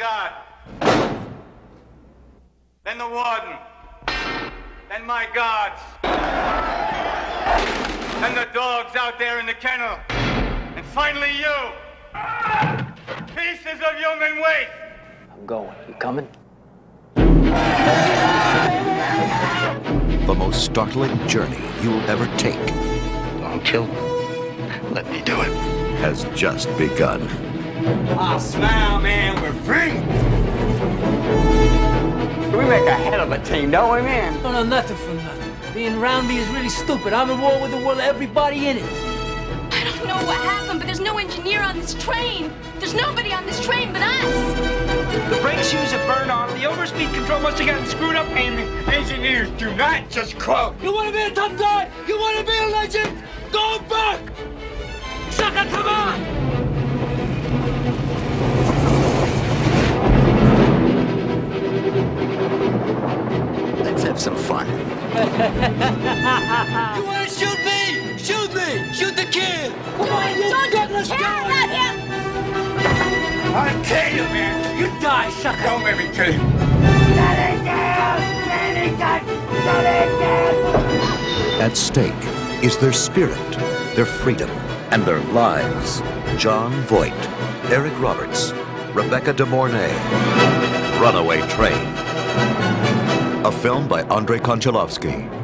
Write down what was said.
God. Then the warden. Then my guards. Then the dogs out there in the kennel. And finally you. Pieces of human waste. I'm going. You coming? The most startling journey you'll ever take Don't kill me. Let me do it. has just begun. Ah, smile, man. We're free. We make a hell of a team, don't we, man? I don't know nothing from nothing. Being around me is really stupid. I'm at war with the world, everybody in it. I don't know what happened, but there's no engineer on this train. There's nobody on this train but us. The brake shoes have burned off, the overspeed control must have gotten screwed up, and the engineers do not just quote. You want to be a tough guy? You want to be a legend? Go back! Sucker, come on! Let's have some fun. You want to shoot me? Shoot me! Shoot the kid! Come on, you Don't gutless you care about him? I'll kill you, man. You die, sucker! Don't let me kill you. At stake is their spirit, their freedom, and their lives. John Voight, Eric Roberts, Rebecca De Mornay. Runaway Train. A film by Andrei Konchalovsky.